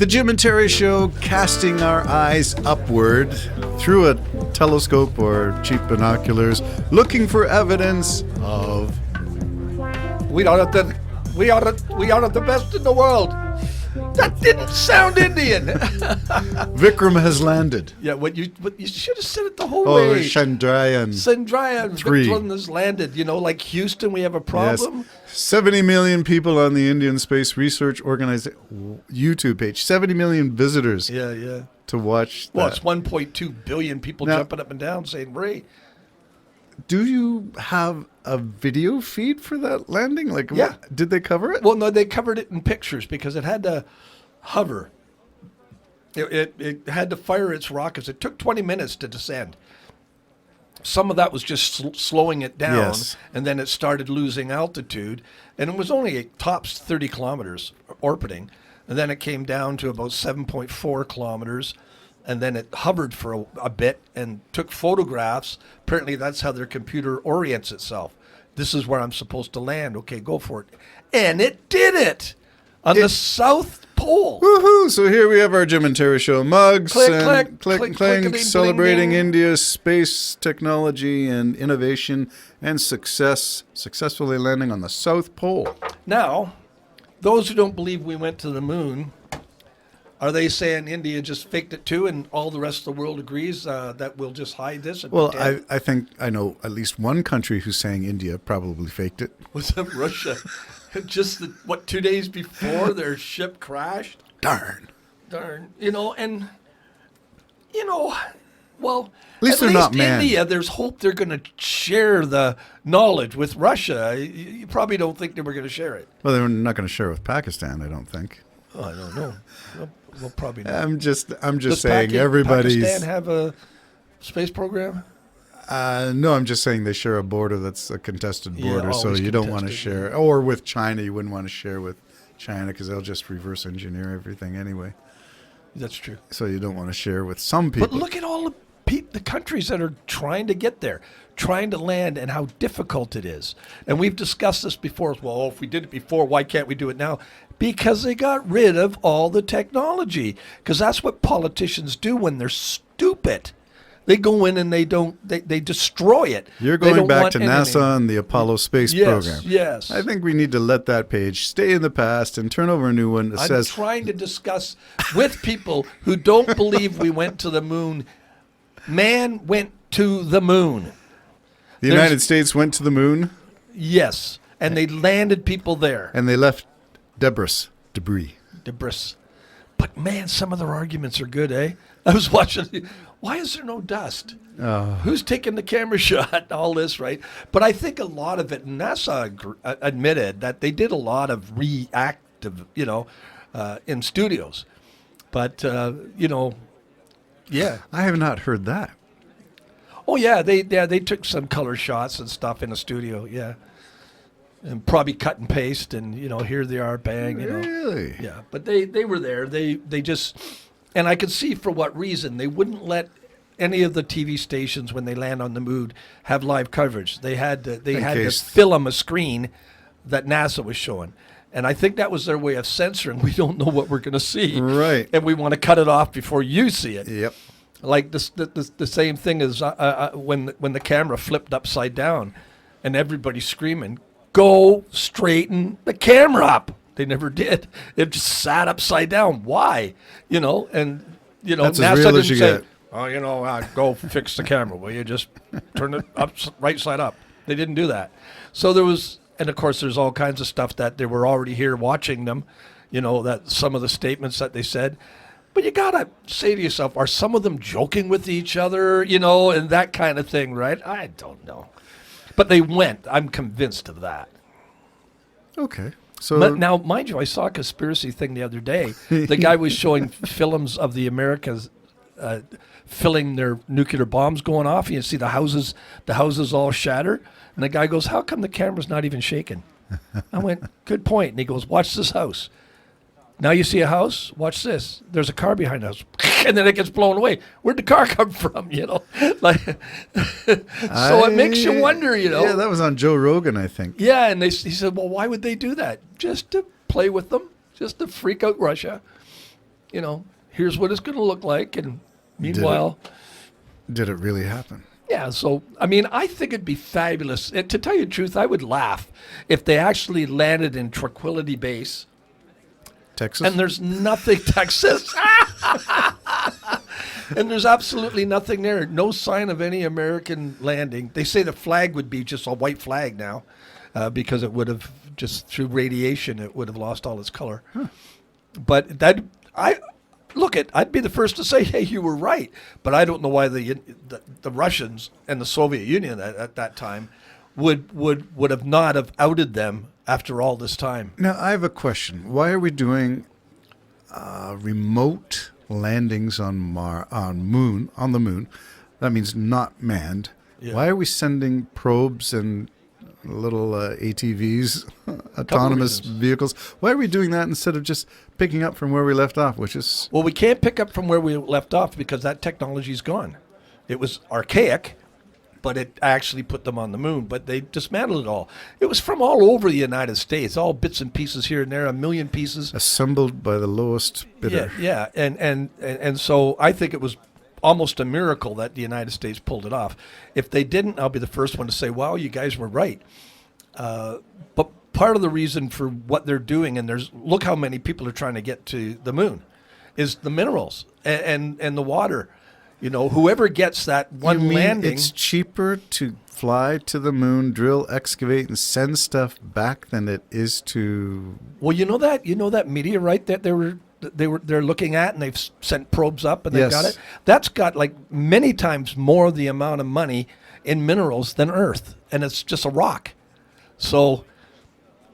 The Jim and Terry Show, casting our eyes upward through a telescope or cheap binoculars, looking for evidence of... We are the best in the world. That didn't sound Indian. Vikram has landed. Yeah, what you should have said it the whole Oh, way. Chandrayaan. Chandrayaan 3. Vikram has landed. You know, like Houston, we have a problem. Yes. 70 million people on the Indian Space Research Organization YouTube page. 70 million visitors Yeah. to watch that. Well, it's 1.2 billion people Now- jumping up and down saying, Ray. Do you have a video feed for that landing? Like, Yeah. Did they cover it? Well, no, they covered it in pictures because it had to hover. It had to fire its rockets. It took 20 minutes to descend. Some of that was just slowing it down, Yes. and then it started losing altitude. And it was only tops 30 kilometers orbiting, and then it came down to about 7.4 kilometers, and then it hovered for a bit and took photographs. Apparently, that's how their computer orients itself. This is where I'm supposed to land. Okay, go for it. And it did it on the South Pole. Woohoo! So here we have our Jim and Terry Show mugs. Click, and click, clink, click, clink, clickety, celebrating bling, ding. India's space technology and innovation and successfully landing on the South Pole. Now, those who don't believe we went to the moon, are they saying India just faked it too, and all the rest of the world agrees that we'll just hide this? And Well, pretend? I think I know at least one country who's saying India probably faked it. Was that Russia? Just 2 days before their ship crashed? Darn. Darn. Well, At least they're not manned. India, there's hope they're going to share the knowledge with Russia. You probably don't think they were going to share it. Well, they're not going to share with Pakistan, I don't think. Oh, I don't know. Well, probably not. I'm just Does saying everybody's. Pakistan have a space program? No, I'm just saying they share a border that's a contested Yeah, border, so always you don't want to contested, share. Or with China, you wouldn't want to share with China because they'll just reverse engineer everything anyway. That's true. So you don't want to share with some people. But look at all the countries that are trying to get there, trying to land, and how difficult it is. And we've discussed this before. Well, if we did it before, why can't we do it now? Because they got rid of all the technology. Because that's what politicians do when they're stupid. They go in and they destroy it. You're They going don't back want to anything. NASA and the Apollo space program. Yes. I think we need to let that page stay in the past and turn over a new one that I'm says, trying to discuss with people who don't believe we went to the moon. Man went to the moon. the United States went to the moon Yes. And they landed people there. and they left debris. Debris. But man, some of their arguments are good, eh? I was watching. Why is there no dust? Who's taking the camera shot? All this, right? But I think a lot of it, NASA admitted that they did a lot of reactive, in studios. But, yeah. I have not heard that. Oh, yeah, they took some color shots and stuff in the studio, yeah. And probably cut and paste, and here they are, bang, Really? Yeah, but they were there. They just, and I could see for what reason they wouldn't let any of the TV stations when they land on the moon have live coverage. They had to case- film a screen that NASA was showing. And I think that was their way of censoring. We don't know what we're going to see, Right. and we want to cut it off before you see it. Yep. Like the same thing as when the camera flipped upside down, and everybody's screaming, "Go straighten the camera up!" They never did. It just sat upside down. Why? That's as NASA real as didn't you say, get. "Oh, go fix the camera. Will you just turn it up right side up?" They didn't do that. So there was, and of course, there's all kinds of stuff that they were already here watching them. That some of the statements that they said. But you gotta say to yourself, are some of them joking with each other, and that kind of thing, right? I don't know. But they went. I'm convinced of that. Okay. So But now, mind you, I saw a conspiracy thing the other day. The guy was showing films of the Americas filling their nuclear bombs going off. You see the houses all shatter. And the guy goes, "How come the camera's not even shaking?" I went, "Good point." And he goes, "Watch this house. Now you see a house, watch this. There's a car behind us." And then it gets blown away. Where'd the car come from, Like, so it makes you wonder, Yeah, that was on Joe Rogan, I think. Yeah, and he said, well, why would they do that? Just to play with them, just to freak out Russia. here's what it's going to look like. And meanwhile, Did it really happen? yeah, so, I mean, I think it'd be fabulous. To tell you the truth, I would laugh if they actually landed in Tranquility Base Texas? and there's nothing, Texas. And there's absolutely nothing there. No sign of any American landing. They say the flag would be just a white flag now because it would have, just through radiation, it would have lost all its color. But I'd be the first to say, hey, you were right. But I don't know why the Russians and the Soviet Union at that time would have not have outed them after all this time. Now, I have a question. Why are we doing remote landings on the moon? That means not manned. Yeah. Why are we sending probes and little ATVs, autonomous vehicles? Why are we doing that instead of just picking up from where we left off, which is... Well, we can't pick up from where we left off because that technology's gone. It was archaic, but it actually put them on the moon. But they dismantled it all. It was from all over the United States, all bits and pieces here and there, a million pieces. assembled by the lowest bidder. Yeah. And so I think it was almost a miracle that the United States pulled it off. If they didn't, I'll be the first one to say, wow, you guys were right. But part of the reason for what they're doing, and look how many people are trying to get to the moon, is the minerals and the water. Whoever gets that one You mean landing. it's cheaper to fly to the moon, drill, excavate, and send stuff back than it is to... Well, that meteorite that they're looking at, and they've sent probes up and they've Yes. got it. That's got like many times more the amount of money in minerals than Earth, and it's just a rock. So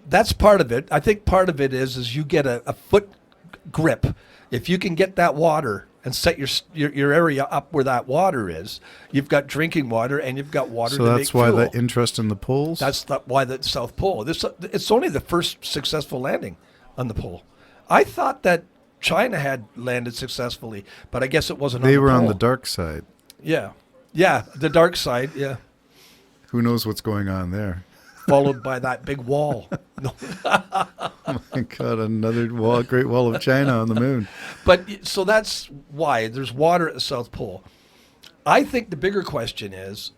that's part of it. I think part of it is you get a foot grip. If you can get that water and set your area up where that water is, you've got drinking water and you've got water So to make that's why fuel. the interest in the poles? That's why the South Pole. It's only the first successful landing on the pole. I thought that China had landed successfully, but I guess it wasn't on They the were on pole. the dark side. Yeah, the dark side, yeah. Who knows what's going on there? Followed by that big wall. No. My God, another wall, Great Wall of China on the moon. But so that's why there's water at the South Pole. I think the bigger question is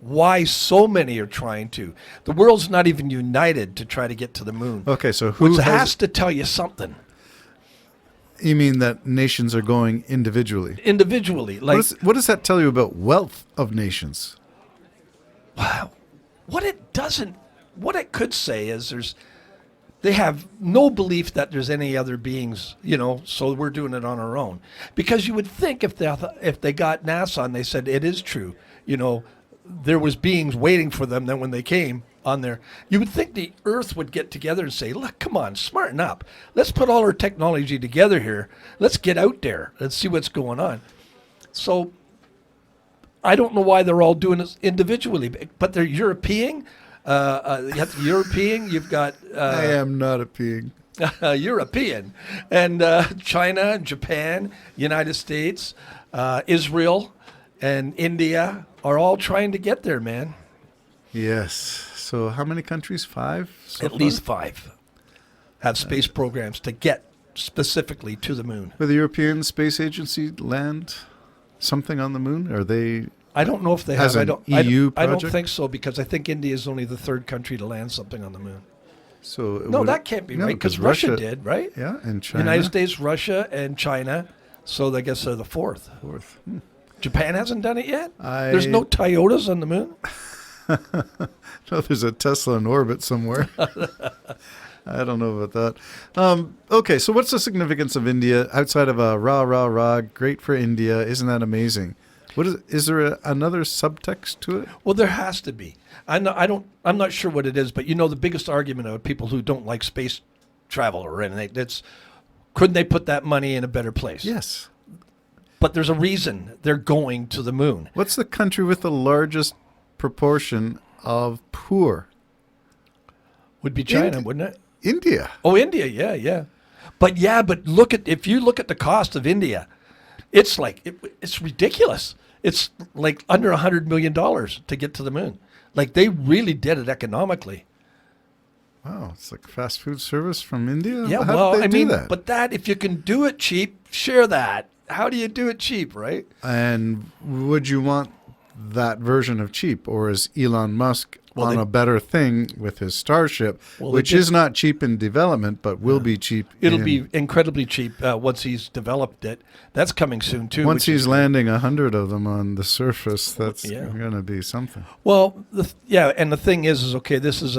why so many are trying to. The world's not even united to try to get to the moon. Okay, so who Which has... has to tell you something. You mean that nations are going individually? Individually. Like, What does that tell you about wealth of nations? wow. What it could say is they have no belief that there's any other beings, so we're doing it on our own. Because you would think if they got NASA and they said it is true, there was beings waiting for them, then when they came on there, you would think the Earth would get together and say, look, come on, smarten up. Let's put all our technology together here. Let's get out there. Let's see what's going on. So I don't know why they're all doing this individually, but they're European. You have European. You've got I am not a peeing. European, and China, Japan, United States, Israel, and India are all trying to get there, man. Yes. So how many countries? 5? So At far? least 5 have space programs to get specifically to the moon. Will the European Space Agency land something on the moon? Are they... I don't know if they As have. an I EU don't project? think so because I think India is only the 3rd country to land something on the moon. So No, would that it- can't be no, right because Russia did, right? Yeah, and China. United States, Russia, and China. So I guess they're the 4th. Fourth. Japan hasn't done it yet? I- There's no Toyotas on the moon? No, there's a Tesla in orbit somewhere. I don't know about that. Okay, so what's the significance of India outside of a rah, rah, rah, great for India? Isn't that amazing? What is there another subtext to it? Well, there has to be. I'm not sure what it is, but the biggest argument of people who don't like space travel or anything, couldn't they put that money in a better place? Yes. But there's a reason they're going to the moon. What's the country with the largest proportion of poor? Would be China, wouldn't it? India. Oh, India, yeah. But if you look at the cost of India, it's like it's ridiculous. It's like under $100 million to get to the moon. Like they really did it economically. Wow, it's like fast food service from India? Yeah, How well, did they I do mean, that? but that, if you can do it cheap, share that. How do you do it cheap, right? And would you want that version of cheap, or is Elon Musk Well, on they- a better thing with his Starship, Well, they which did- is not cheap in development, but will be cheap It'll in- be incredibly cheap once he's developed it. That's coming soon, too. once which is he's landing 100 of them on the surface, that's Yeah. going to be something. Well, and the thing is okay, this is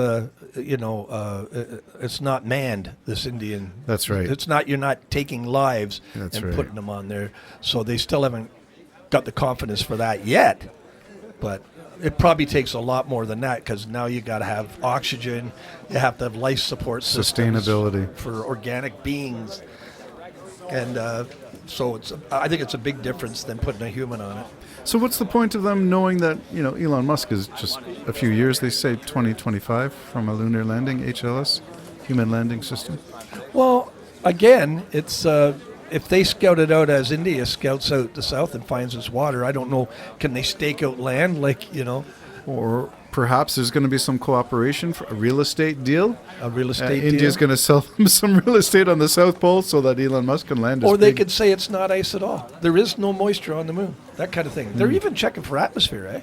it's not manned, this Indian. That's right. It's not, you're not taking lives That's and right. putting them on there. So they still haven't got the confidence for that yet. But it probably takes a lot more than that, because now you got to have oxygen, you have to have life support systems Sustainability. for organic beings. And so I think it's a big difference than putting a human on it. So what's the point of them knowing that, Elon Musk is just a few years, they say 2025 from a lunar landing, HLS, human landing system? Well, again, it's if they scout it out as India scouts out the south and finds its water, I don't know, can they stake out land Or perhaps there's going to be some cooperation for a real estate deal? a real estate deal? India's going to sell them some real estate on the South Pole so that Elon Musk can land his Or they big- could say it's not ice at all. There is no moisture on the moon. That kind of thing. They're even checking for atmosphere, eh?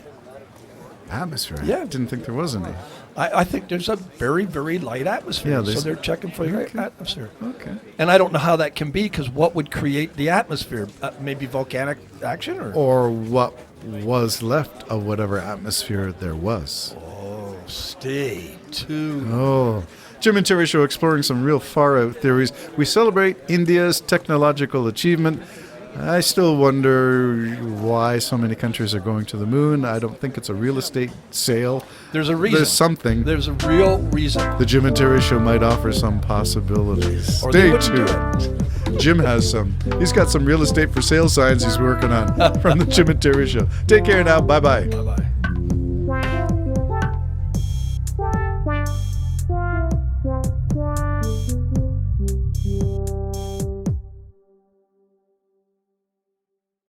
atmosphere. Yeah. I didn't think there was any. I think there's a very, very light atmosphere. Yeah, So they're checking for Okay. atmosphere. Okay. And I don't know how that can be, because what would create the atmosphere? Maybe volcanic action? Or what was left of whatever atmosphere there was. Oh, stay tuned. Oh. Jim and Terry Show, exploring some real far-out theories. We celebrate India's technological achievement. I still wonder why so many countries are going to the moon. I don't think it's a real estate sale. There's a reason. There's something. There's a real reason. The Jim and Terry Show might offer some possibilities. Or they Stay wouldn't do tuned. Jim has some. He's got some real estate for sale signs he's working on from the Jim and Terry Show. Take care now. Bye-bye. Bye-bye.